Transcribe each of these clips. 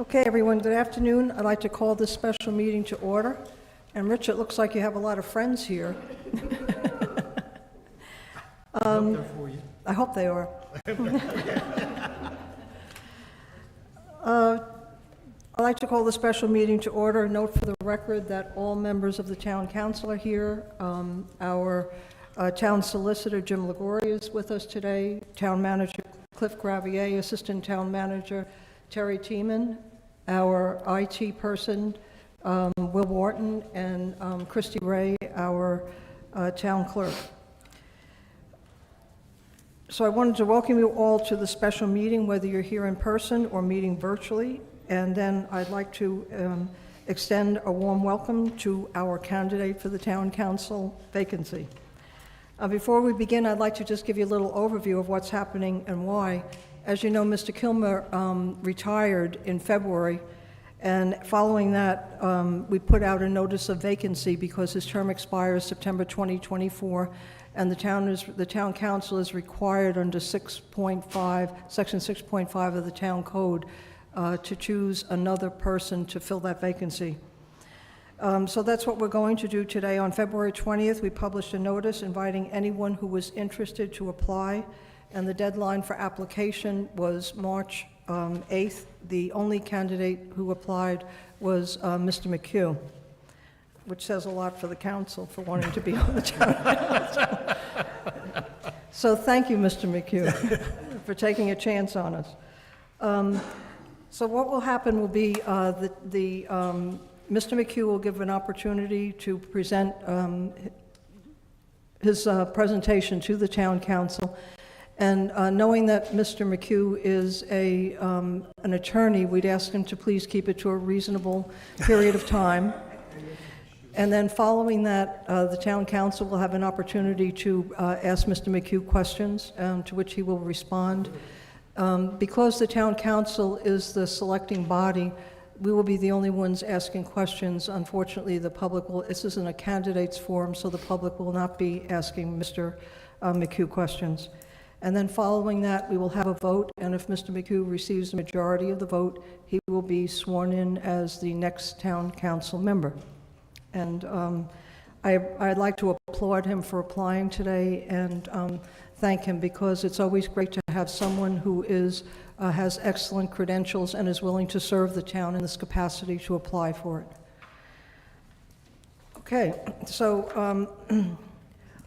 Okay, everyone, good afternoon. I'd like to call this special meeting to order. And Rich, it looks like you have a lot of friends here. I hope they're for you. I hope they are. I'd like to call the special meeting to order. Note for the record that all members of the town council are here. Our town solicitor, Jim Liguori, is with us today. Town manager, Cliff Gravier, assistant town manager, Terry Tiemann, our IT person, Will Wharton, and Christy Ray, our town clerk. So I wanted to welcome you all to the special meeting, whether you're here in person or meeting virtually. And then I'd like to extend a warm welcome to our candidate for the town council vacancy. Before we begin, I'd like to just give you a little overview of what's happening and why. As you know, Mr. Kilmer retired in February, and following that, we put out a notice of vacancy because his term expires September 2024, and the town council is required under section 6.5 of the town code to choose another person to fill that vacancy. So that's what we're going to do today. On February 20th, we published a notice inviting anyone who was interested to apply, and the deadline for application was March 8th. The only candidate who applied was Mr. McHugh, which says a lot for the council for wanting to be on the town council. So thank you, Mr. McHugh, for taking a chance on us. So what will happen will be Mr. McHugh will give an opportunity to present his presentation to the town council. And knowing that Mr. McHugh is an attorney, we'd ask him to please keep it to a reasonable period of time. And then following that, the town council will have an opportunity to ask Mr. McHugh questions to which he will respond. Because the town council is the selecting body, we will be the only ones asking questions. Unfortunately, the public will, this isn't a candidates forum, so the public will not be asking Mr. McHugh questions. And then following that, we will have a vote, and if Mr. McHugh receives the majority of the vote, he will be sworn in as the next town council member. And I'd like to applaud him for applying today and thank him, because it's always great to have someone who has excellent credentials and is willing to serve the town in this capacity to apply for it. Okay, so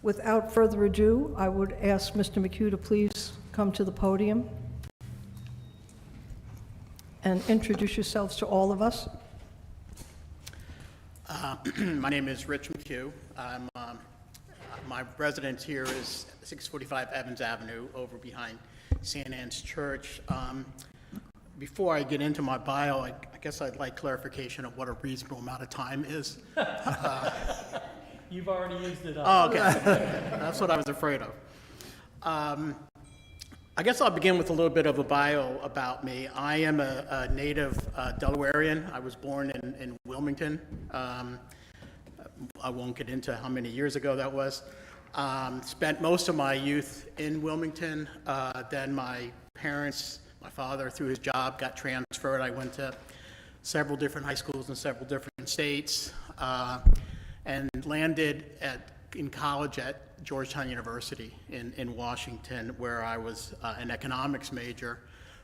without further ado, I would ask Mr. McHugh to please come to the podium and introduce yourselves to all of us. My name is Rich McHugh. My residence here is 645 Evans Avenue, over behind St. Anne's Church. Before I get into my bio, I guess I'd like clarification of what a reasonable amount of time is. You've already used it up. Oh, okay. That's what I was afraid of. I guess I'll begin with a little bit of a bio about me. I am a native Delawarean. I was born in Wilmington. I won't get into how many years ago that was. Spent most of my youth in Wilmington. Then my parents, my father, through his job, got transferred. I went to several different high schools in several different states. And landed in college at Georgetown University in Washington, where I was an economics major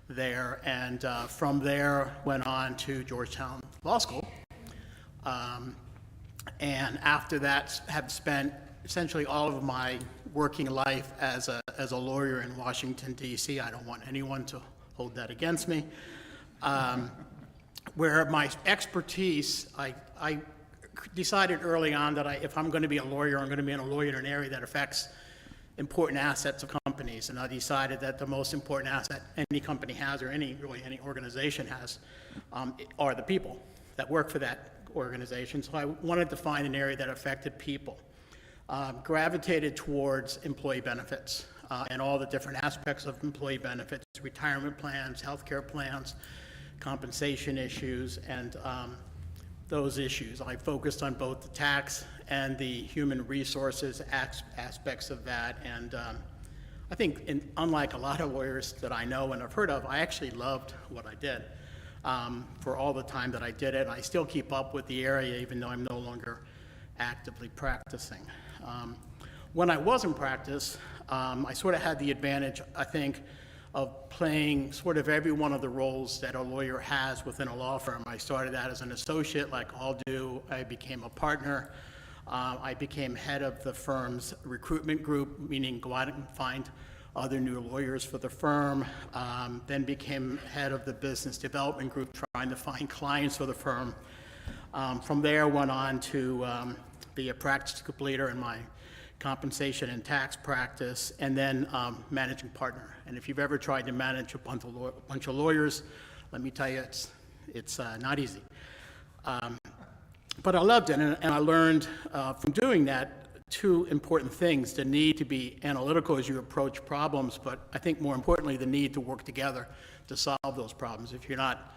there, and from there went on to Georgetown Law School. And after that, have spent essentially all of my working life as a lawyer in Washington, D.C. I don't want anyone to hold that against me. Where my expertise, I decided early on that if I'm going to be a lawyer, I'm going to be a lawyer in an area that affects important assets of companies. And I decided that the most important asset any company has, or any organization has, are the people that work for that organization. So I wanted to find an area that affected people. Gravitated towards employee benefits and all the different aspects of employee benefits, retirement plans, healthcare plans, compensation issues, and those issues. I focused on both the tax and the human resources aspects of that, and I think, unlike a lot of lawyers that I know and have heard of, I actually loved what I did. for all the time that I did it. I still keep up with the area even though I'm no longer actively practicing. When I was in practice, I sort of had the advantage, I think, of playing sort of every one of the roles that a lawyer has within a law firm. I started out as an associate, like all do. I became a partner. I became head of the firm's recruitment group, meaning go out and find other new lawyers for the firm. Then became head of the business development group, trying to find clients for the firm. From there, went on to be a practice group leader in my compensation and tax practice, and then managing partner. And if you've ever tried to manage a bunch of lawyers, let me tell you, it's not easy. But I loved it, and I learned from doing that two important things: the need to be analytical as you approach problems, but I think more importantly, the need to work together to solve those problems. If you're not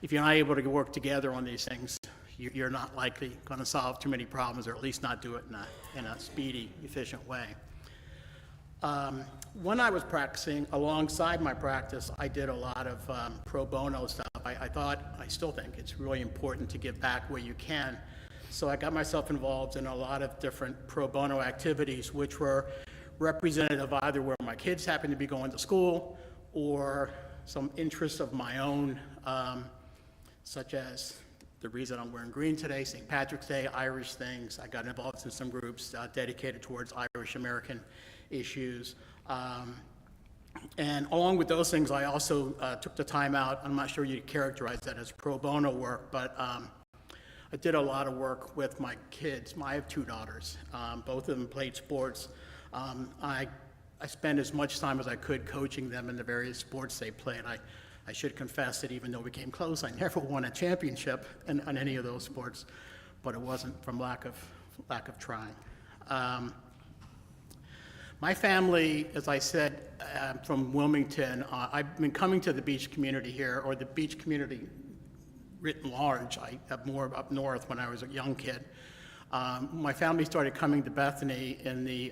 able to work together on these things, you're not likely going to solve too many problems, or at least not do it in a speedy, efficient way. When I was practicing, alongside my practice, I did a lot of pro bono stuff. I still think it's really important to give back where you can. So I got myself involved in a lot of different pro bono activities, which were representative of either where my kids happened to be going to school or some interests of my own, such as the reason I'm wearing green today, St. Patrick's Day, Irish things. I got involved in some groups dedicated towards Irish American issues. And along with those things, I also took the time out. I'm not sure you'd characterize that as pro bono work, but I did a lot of work with my kids. I have two daughters. Both of them played sports. I spent as much time as I could coaching them in the various sports they played. I should confess that even though we came close, I never won a championship in any of those sports, but it wasn't from lack of trying. My family, as I said, from Wilmington, I've been coming to the beach community here, or the beach community writ large. I have more up north when I was a young kid. My family started coming to Bethany in the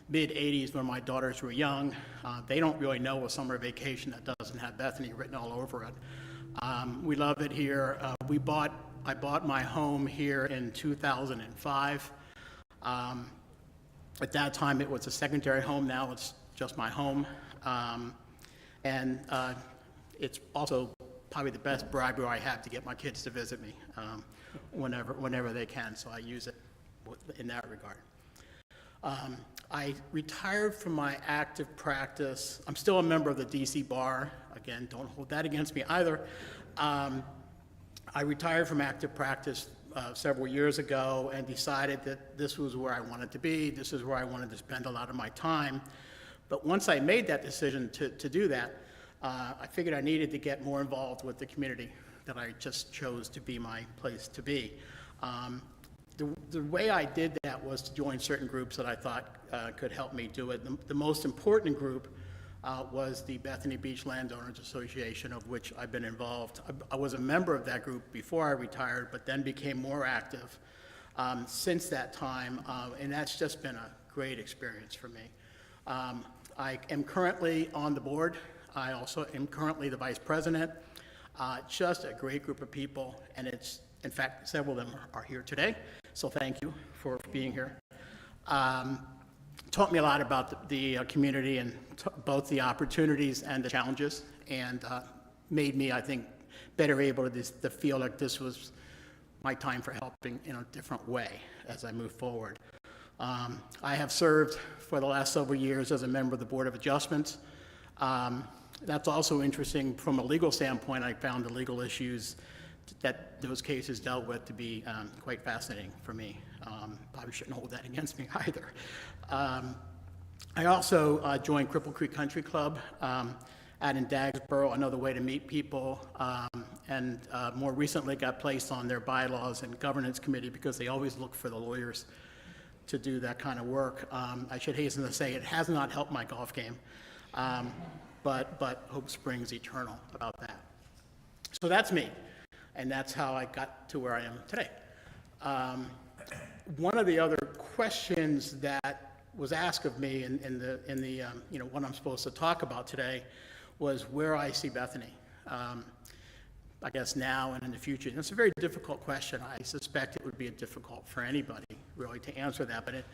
mid-'80s when my daughters were young. They don't really know a summer vacation that doesn't have Bethany written all over it. We love it here. I bought my home here in 2005. At that time, it was a secondary home. Now it's just my home. And it's also probably the best bribery I have to get my kids to visit me whenever they can, so I use it in that regard. I retired from my active practice. I'm still a member of the DC Bar. Again, don't hold that against me either. I retired from active practice several years ago and decided that this was where I wanted to be. This is where I wanted to spend a lot of my time. But once I made that decision to do that, I figured I needed to get more involved with the community that I just chose to be my place to be. The way I did that was to join certain groups that I thought could help me do it. The most important group was the Bethany Beach Landowners Association, of which I've been involved. I was a member of that group before I retired, but then became more active since that time, and that's just been a great experience for me. I am currently on the board. I also am currently the vice president. Just a great group of people, and it's, in fact, several of them are here today, so thank you for being here. Taught me a lot about the community and both the opportunities and the challenges, and made me, I think, better able to feel like this was my time for helping in a different way as I move forward. I have served for the last several years as a member of the Board of Adjustments. That's also interesting from a legal standpoint. I found the legal issues that those cases dealt with to be quite fascinating for me. Probably shouldn't hold that against me either. I also joined Cripple Creek Country Club out in Dagsboro, another way to meet people, and more recently got placed on their bylaws and governance committee because they always look for the lawyers to do that kind of work. I should hasten to say it has not helped my golf game, but hope springs eternal about that. So that's me, and that's how I got to where I am today. One of the other questions that was asked of me in the what I'm supposed to talk about today was where I see Bethany. I guess, now and in the future? And it's a very difficult question. I suspect it would be difficult for anybody, really, to answer that. But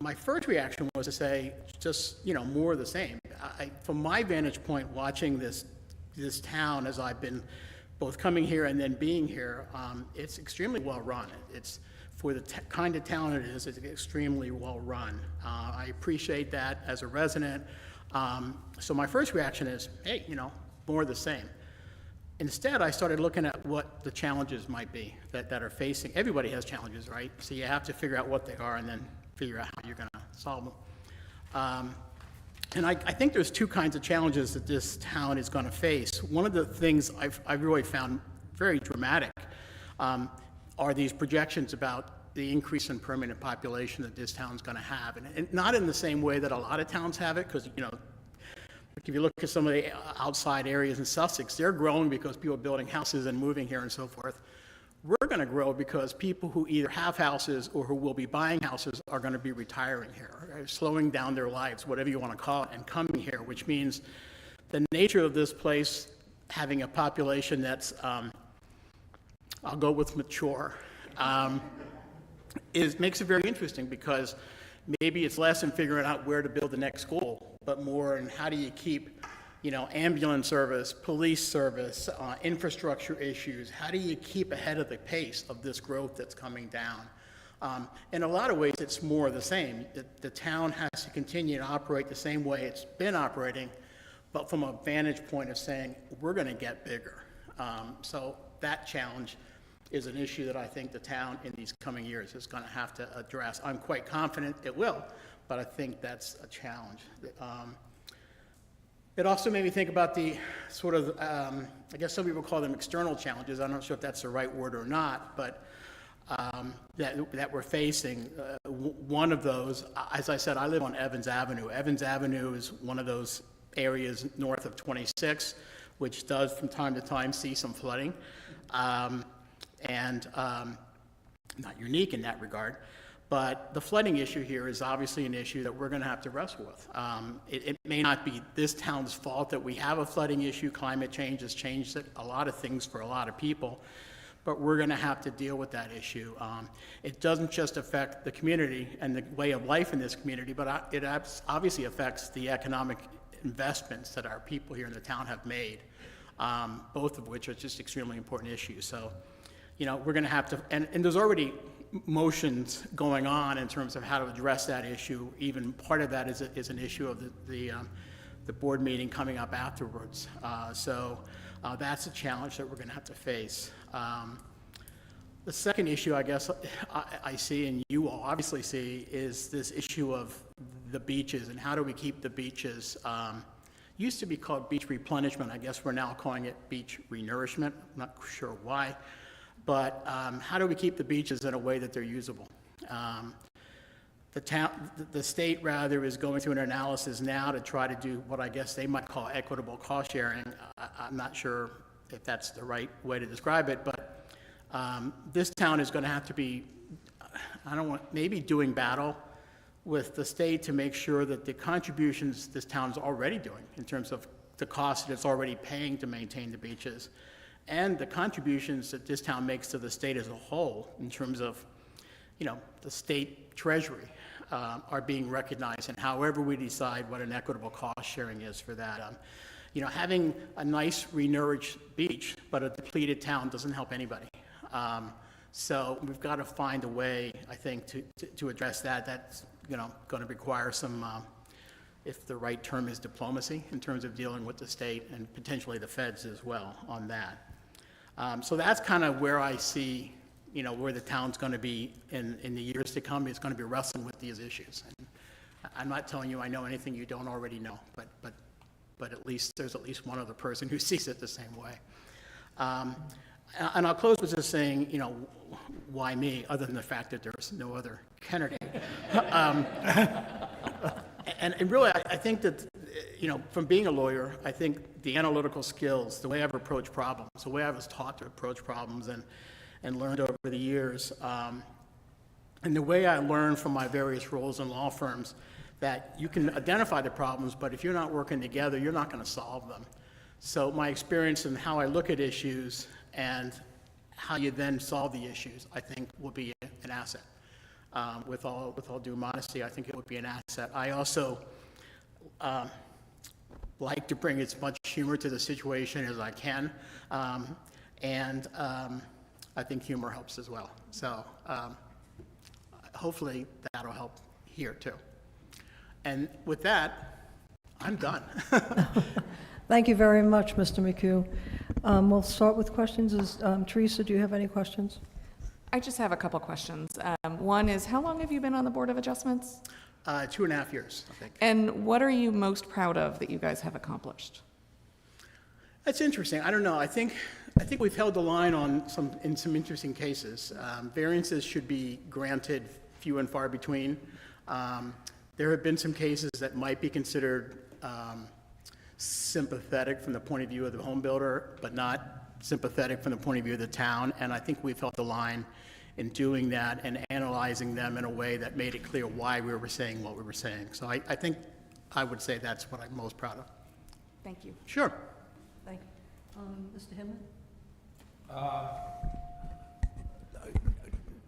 my first reaction was to say, just, more of the same. From my vantage point, watching this town as I've been both coming here and then being here, it's extremely well-run. It's, for the kind of town it is, it's extremely well-run. I appreciate that as a resident. So my first reaction is, hey, more of the same. Instead, I started looking at what the challenges might be that are facing. Everybody has challenges, right? So you have to figure out what they are and then figure out how you're going to solve them. And I think there's two kinds of challenges that this town is going to face. One of the things I've really found very dramatic are these projections about the increase in permanent population that this town's going to have. And not in the same way that a lot of towns have it, because, if you look at some of the outside areas in Sussex, they're growing because people are building houses and moving here and so forth. We're going to grow because people who either have houses or who will be buying houses are going to be retiring here, or slowing down their lives, whatever you want to call it, and coming here, which means the nature of this place having a population that's, I'll go with mature, makes it very interesting, because maybe it's less in figuring out where to build the next school, but more in how do you keep, ambulance service, police service, infrastructure issues. How do you keep ahead of the pace of this growth that's coming down? In a lot of ways, it's more of the same. The town has to continue to operate the same way it's been operating, but from a vantage point of saying, we're going to get bigger. So that challenge is an issue that I think the town in these coming years is going to have to address. I'm quite confident it will, but I think that's a challenge. It also made me think about the sort of, I guess some people call them external challenges. I'm not sure if that's the right word or not, but that we're facing. One of those, as I said, I live on Evans Avenue. Evans Avenue is one of those areas north of 26, which does from time to time see some flooding. Not unique in that regard, but the flooding issue here is obviously an issue that we're going to have to wrestle with. It may not be this town's fault that we have a flooding issue. Climate change has changed a lot of things for a lot of people, but we're going to have to deal with that issue. It doesn't just affect the community and the way of life in this community, but it obviously affects the economic investments that our people here in the town have made, both of which are just extremely important issues. So, we're going to have to, and there's already motions going on in terms of how to address that issue. Even part of that is an issue of the board meeting coming up afterwards. So that's a challenge that we're going to have to face. The second issue, I guess, I see, and you all obviously see, is this issue of the beaches and how do we keep the beaches. Used to be called beach replenishment. I guess we're now calling it beach renourishment. I'm not sure why. But how do we keep the beaches in a way that they're usable? The state, rather, is going through an analysis now to try to do what I guess they might call equitable cost sharing. I'm not sure if that's the right way to describe it, but this town is going to have to be, maybe doing battle with the state to make sure that the contributions this town's already doing in terms of the cost that it's already paying to maintain the beaches, and the contributions that this town makes to the state as a whole in terms of, the state treasury are being recognized, and however we decide what an equitable cost sharing is for that. Having a nice renourished beach but a depleted town doesn't help anybody. So we've got to find a way, I think, to address that. That's, going to require some, if the right term is diplomacy, in terms of dealing with the state and potentially the feds as well on that. So that's kind of where I see, where the town's going to be in the years to come. It's going to be wrestling with these issues. And I'm not telling you I know anything you don't already know, but at least there's at least one other person who sees it the same way. And I'll close with just saying, why me, other than the fact that there's no other candidate. And really, I think that, from being a lawyer, I think the analytical skills, the way I've approached problems, the way I was taught to approach problems and learned over the years, and the way I learned from my various roles in law firms, that you can identify the problems, but if you're not working together, you're not going to solve them. So my experience in how I look at issues and how you then solve the issues, I think will be an asset. With all due modesty, I think it would be an asset. I also like to bring as much humor to the situation as I can, and I think humor helps as well. So hopefully that'll help here too. And with that, I'm done. Thank you very much, Mr. McHugh. We'll start with questions. Teresa, do you have any questions? I just have a couple questions. One is, how long have you been on the Board of Adjustments? 2.5 years, I think. And what are you most proud of that you guys have accomplished? That's interesting. I don't know. I think we've held the line on some interesting cases. Variances should be granted few and far between. There have been some cases that might be considered sympathetic from the point of view of the home builder, but not sympathetic from the point of view of the town. And I think we've held the line in doing that and analyzing them in a way that made it clear why we were saying what we were saying. So I think I would say that's what I'm most proud of. Thank you. Sure. Thank you. Mr. Hinman?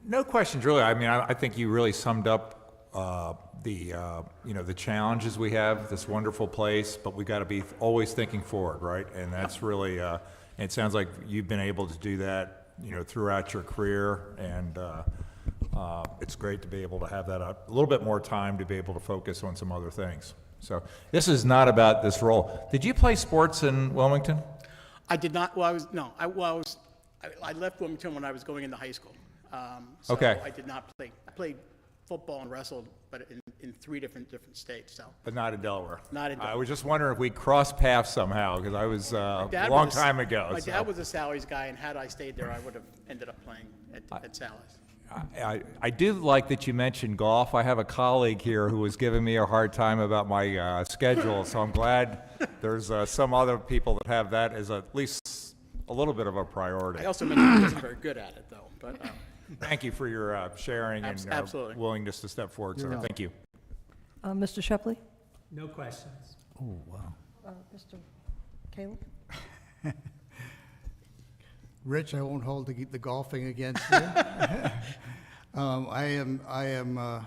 No questions, really. I mean, I think you really summed up the challenges we have, this wonderful place, but we got to be always thinking forward, right? And that's really, it sounds like you've been able to do that, throughout your career, and it's great to be able to have that a little bit more time to be able to focus on some other things. So this is not about this role. Did you play sports in Wilmington? I did not. Well, I left Wilmington when I was going into high school. So Okay. I did not play. I played football and wrestled, but in three different states. So But not in Delaware. Not in I Delaware. was just wondering if we crossed paths somehow, because I was a long time ago. My so. dad was a Sally's guy, and had I stayed there, I would have ended up playing at Sally's. I do like that you mentioned golf. I have a colleague here who was giving me a hard time about my schedule, so I'm glad there's some other people that have that as at least a little bit of a priority. I also mentioned I wasn't very good at it, though. But Thank you for your sharing and Absolutely. willingness to step forward, sir. Thank you. Mr. Shepley? No questions. Mr. Caleb? Rich, I won't hold the golfing against you. I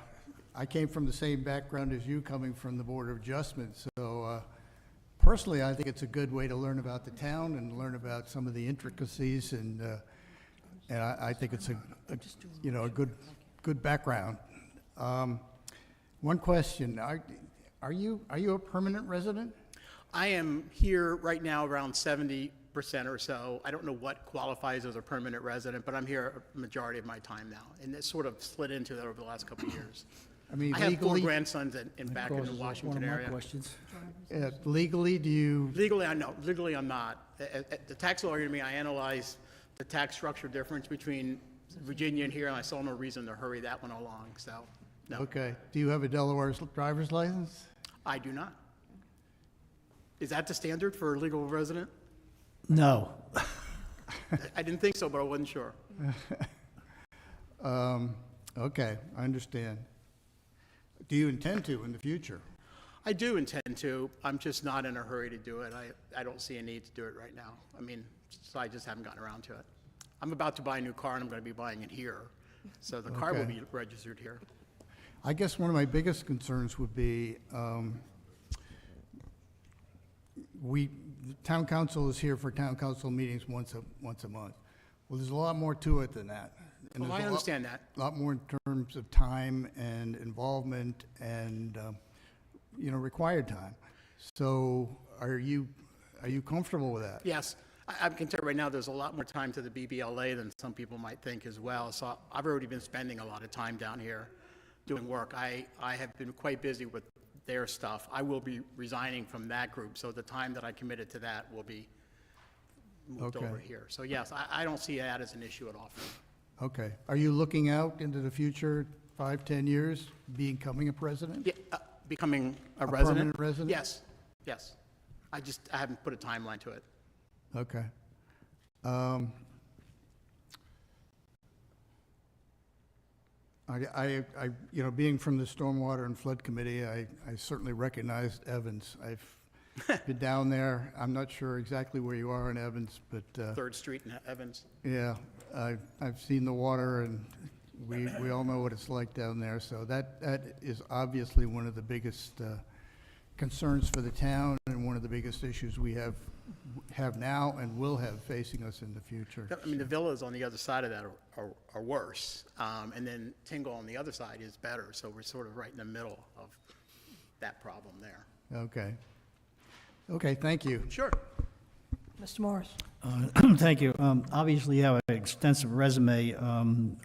came from the same background as you, coming from the Board of Adjustment. So personally, I think it's a good way to learn about the town and learn about some of the intricacies, and I think it's a good background. One question: Are you a permanent resident? I am here right now around 70% or so. I don't know what qualifies as a permanent resident, but I'm here a majority of my time now, and it's sort of slid into that over the last couple of years. I mean, I have four legally, grandsons back in the Washington area. questions. legally, do you? Legally, I know. Legally, I'm not. The tax lawyer to me, I analyzed the tax structure difference between Virginia and here, and I saw no reason to hurry that one along. So, no, Okay. Do you have a Delaware driver's license? I do not. Is that the standard for a legal resident? No. I didn't think so, but I wasn't sure. Okay, I understand. Do you intend to in the future? I do intend to. I'm just not in a hurry to do it. I don't see a need to do it right now. I mean, so I just haven't gotten around to it. I'm about to buy a new car, and I'm going to be buying it here. So the car will Okay. be registered here. I guess one of my biggest concerns would be, the town council is here for town council meetings once a month. Well, there's a lot more to it than that. And Well, there's I a understand that. lot more in terms of time and involvement and, required time. So are you comfortable with that? Yes, I can tell you right now, there's a lot more time to the BBLA than some people might think as well. So I've already been spending a lot of time down here doing work. I have been quite busy with their stuff. I will be resigning from that group, so the time that I committed to that will be moved Okay. over here. So yes, I don't see that as an issue at all for me. Okay. Are you looking out into the future, 5, 10 years, becoming a president? Yeah, becoming a A resident? permanent resident? Yes, yes. I haven't put a timeline to it. Okay. Being from the Stormwater and Flood Committee, I certainly recognized Evans. been down there. I'm not sure exactly where you are in Evans, but, 3rd Street in Evans. yeah, I've seen the water, and we all know what it's like down there. So that is obviously one of the biggest concerns for the town, and one of the biggest issues we have now and will have facing us in the future. I mean, the villas on the other side of that are worse. And then Tingle on the other side is better, so we're sort of right in the middle of that problem there. Okay. Okay, thank you. Sure. Mr. Morris? Thank you. Obviously, you have an extensive resume.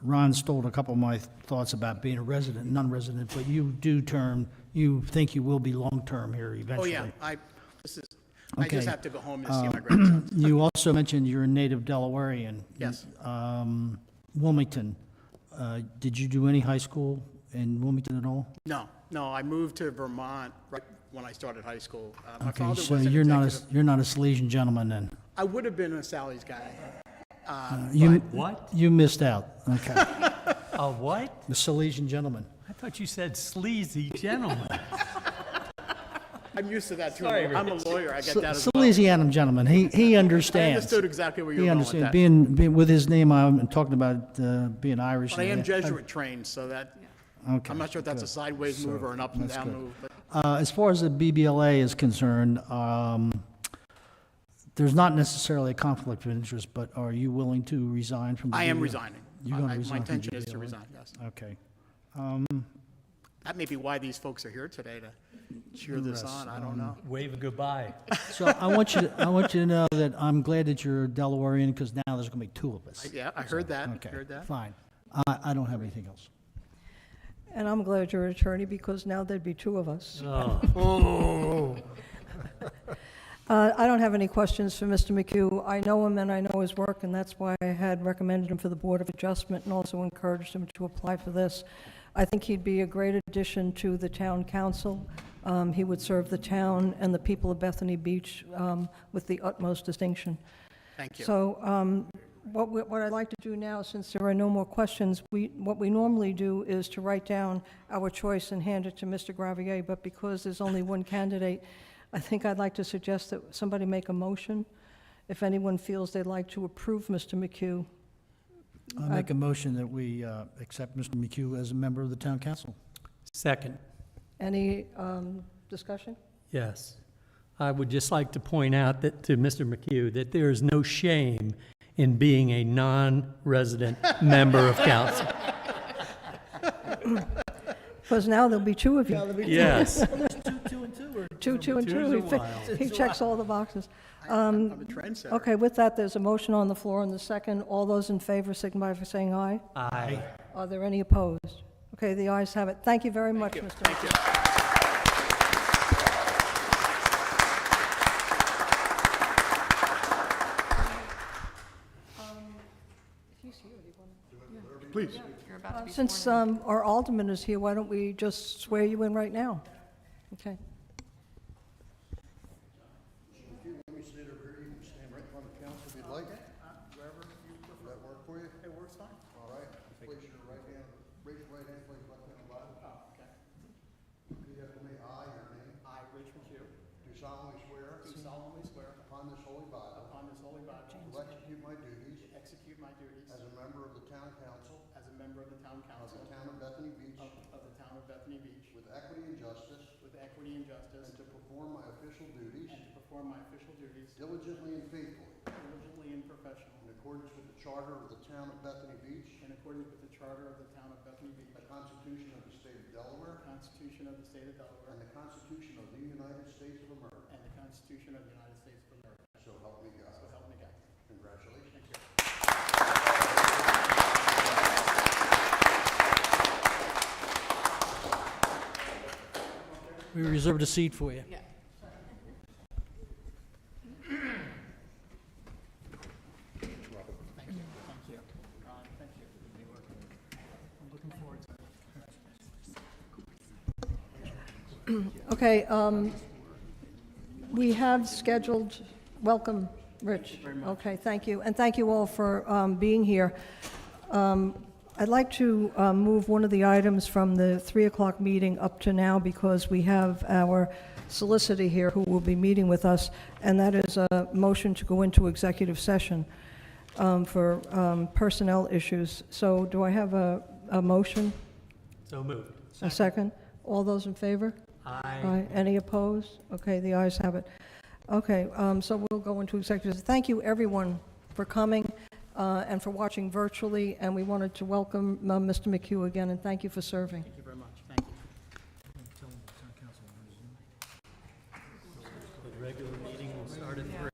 Ron stole a couple of my thoughts about being a resident, non-resident, but you think you will be long-term here Oh, eventually. yeah, I Okay. just have to go home and see my grandson. You also mentioned you're a native Delawarean. Yes. Wilmington. Did you do any high school in Wilmington at all? No, I moved to Vermont right when I started high school. My Okay, father so was an you're not executive. you're not a Salesian gentleman then. I would have been a Sally's guy. You What? you missed out. Okay, A what? the Salesian gentleman. I thought you said sleazy gentleman. I'm used to that too. Sorry, I'm a lawyer, I get that as well. Salesian gentleman. He I understands. understood exactly where you He were going with understands. that. Being with his name, I'm talking about being Irish. But I am and- Jesuit trained, so that, Okay, I'm not sure if that's a good. sideways move or an up and that's down good. move, but As far as the BBLA is concerned, there's not necessarily a conflict of interest, but are you willing to resign from the I am BBLA? resigning. You're gonna My resign from intention is to BBLA? resign, yes. Okay. That may be why these folks are here today, to cheer this on, I don't know. Wave a goodbye. So I want you to know that I'm glad that you're a Delawarean, because now there's going to be two of us. Yeah, I heard that, Okay, heard that. fine. I don't have anything else. And I'm glad you're an attorney, because now there'd be two of us. Oh, I don't have any questions for Mr. McHugh. I know him and I know his work, and that's why I had recommended him for the Board of Adjustment and also encouraged him to apply for this. I think he'd be a great addition to the town council. He would serve the town and the people of Bethany Beach with the utmost distinction. Thank you. So what I'd like to do now, since there are no more questions, what we normally do is to write down our choice and hand it to Mr. Gravier, but because there's only one candidate, I think I'd like to suggest that somebody make a motion if anyone feels they'd like to approve Mr. McHugh. I make a motion that we accept Mr. McHugh as a member of the town council. second, Any discussion? yes. I would just like to point out that to Mr. McHugh that there is no shame in being a non-resident member of council. Because now there'll be two of you. Yes. Two and two. Two's a while. He checks all the boxes. I'm a trendsetter. Okay, with that, there's a motion on the floor and the second. All those in favor signify by saying aye. Aye. Are there any opposed? Okay, the ayes have it. Thank you very much, Mr. Thank you. Please. You're about to be Since sworn in. our alderman is here, why don't we just swear you in right now? Okay. Let me sit over here, you can stand right in front of the council if you'd like. Wherever you prefer. Does that work for you? It works fine. All right, place your right hand, raise your right hand, place your left hand on the Bible. Oh, okay. Repeat after me, I, your name, I, Rich McHugh, do solemnly swear do solemnly swear upon this holy Bible upon this holy Bible to execute my duties to execute my duties as a member of the town council as a member of the town of council the town of Bethany Beach of the town of Bethany Beach with equity and justice, with equity and justice, and to perform my official duties and to perform my official duties diligently and faithfully diligently and professionally in accordance with the charter of the town of Bethany Beach, in accordance with the charter of the town of Bethany Beach, the Constitution of the state of Delaware, the Constitution of the state of Delaware, and the Constitution of the United States of America. and the Constitution of the United States of America. So help me God. So help me God. Congratulations. We reserved a seat for you. Yeah. Okay, we have scheduled, welcome, Rich. Okay, thank you, and thank you all for being here. I'd like to move one of the items from the 3 o'clock meeting up to now because we have our solicitor here who will be meeting with us, and that is a motion to go into executive session for personnel issues. So do I have a motion? So moved. A second? All those in favor? Aye. Any opposed? Okay, the ayes have it. Okay, so we'll go into executive. Thank you, everyone, for coming and for watching virtually, and we wanted to welcome Mr. McHugh again, and thank you for serving. Thank you very much. Thank you. The regular meeting will start at 3.